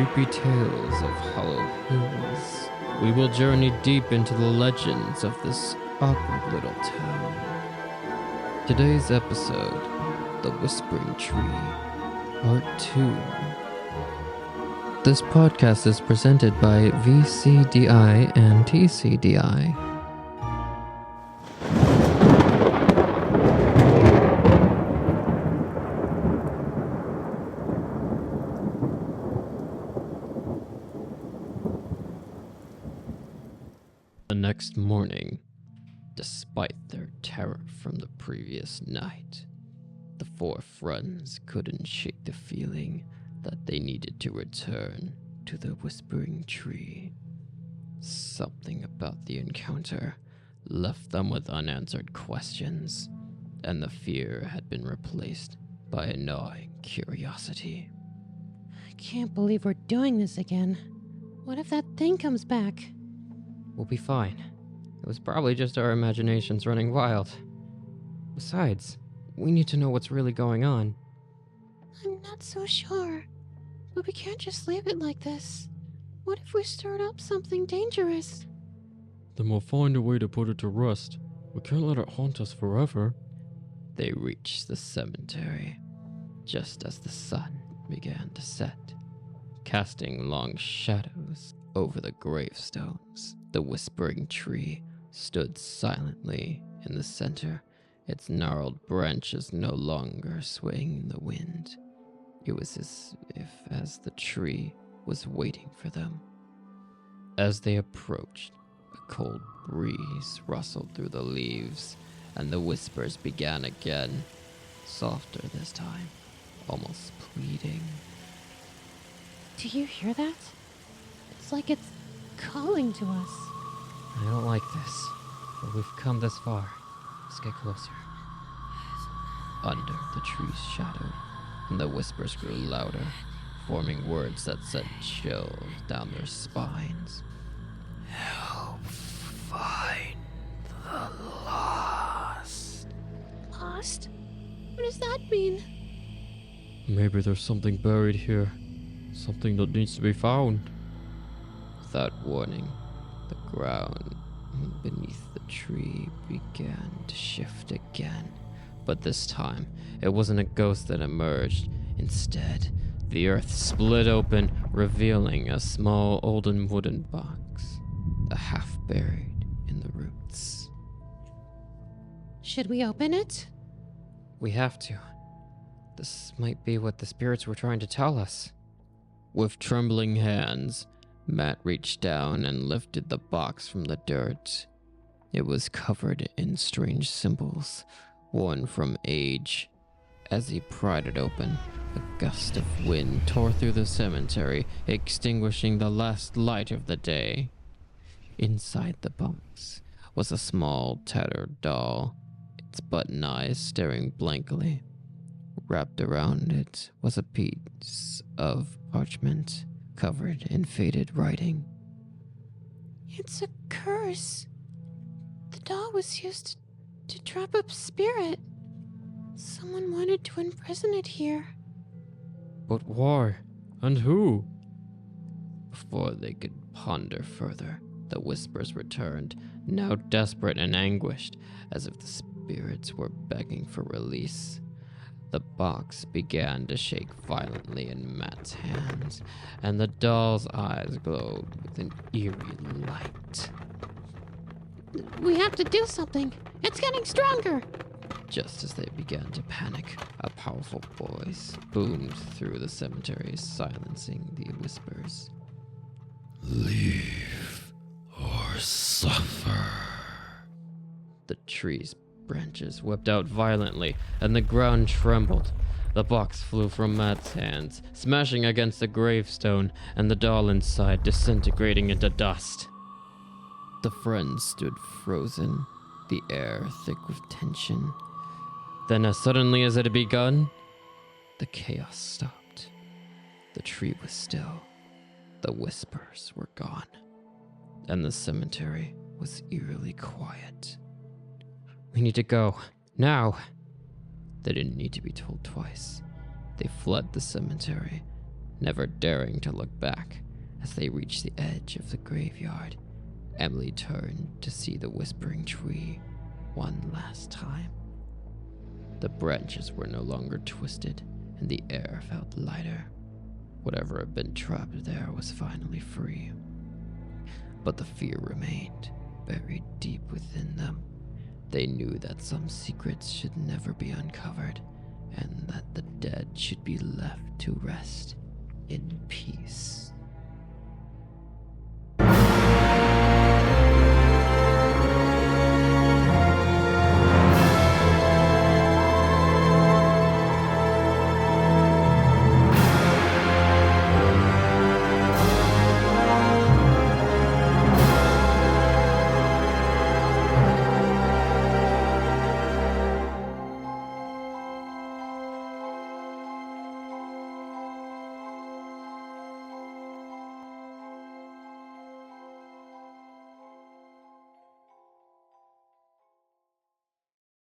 creepy tales of Hollow Hills, we will journey deep into the legends of this awkward little town. Today's episode, The Whispering Tree, Part 2. This podcast is presented by VCDI and TCDI. The next morning, despite their terror from the previous night, the four friends couldn't shake the feeling that they needed to return to the Whispering Tree. Something about the encounter left them with unanswered questions, and the fear had been replaced by a gnawing curiosity. I can't believe we're doing this again. What if that thing comes back? We'll be fine. It was probably just our imaginations running wild. Besides, we need to know what's really going on. I'm not so sure. But we can't just leave it like this. What if we stirred up something dangerous? Then we'll find a way to put it to rest. We can't let it haunt us forever. They reached the cemetery just as the sun began to set, casting long shadows over the gravestones. The Whispering Tree stood silently in the center, its gnarled branches no longer swaying in the wind. It was as the tree was waiting for them. As they approached, a cold breeze rustled through the leaves, and the whispers began again, softer this time, almost pleading. Do you hear that? It's like it's calling to us. I don't like this, but we've come this far. Let's get closer. Under the tree's shadow, and the whispers grew louder, forming words that sent chills down their spines. Help find the lost. Lost? What does that mean? Maybe there's something buried here. Something that needs to be found. Without warning, the ground beneath the tree began to shift again. But this time, it wasn't a ghost that emerged. Instead, the earth split open, revealing a small olden wooden box, half buried in the roots. Should we open it? We have to. This might be what the spirits were trying to tell us. With trembling hands, Matt reached down and lifted the box from the dirt. It was covered in strange symbols, worn from age. As he pried it open, a gust of wind tore through the cemetery, extinguishing the last light of the day. Inside the box was a small, tattered doll, its button eyes staring blankly. Wrapped around it was a piece of parchment covered in faded writing. It's a curse. The doll was used to trap up spirit. Someone wanted to imprison it here. But why? And who? Before they could ponder further, the whispers returned, now desperate and anguished, as if the spirits were begging for release. The box began to shake violently in Matt's hands, and the doll's eyes glowed with an eerie light. We have to do something. It's getting stronger. Just as they began to panic, a powerful voice boomed through the cemetery, silencing the whispers. Leave or suffer. The tree's branches whipped out violently, and the ground trembled. The box flew from Matt's hands, smashing against the gravestone, and the doll inside disintegrating into dust. The friends stood frozen, the air thick with tension. Then, as suddenly as it had begun, the chaos stopped. The tree was still. The whispers were gone, and the cemetery was eerily quiet. We need to go, now. They didn't need to be told twice. They fled the cemetery, Never daring to look back, as they reached the edge of the graveyard, Emily turned to see the whispering tree one last time. The branches were no longer twisted, and the air felt lighter. Whatever had been trapped there was finally free. But the fear remained, buried deep within them. They knew that some secrets should never be uncovered, and that the dead should be left to rest in peace.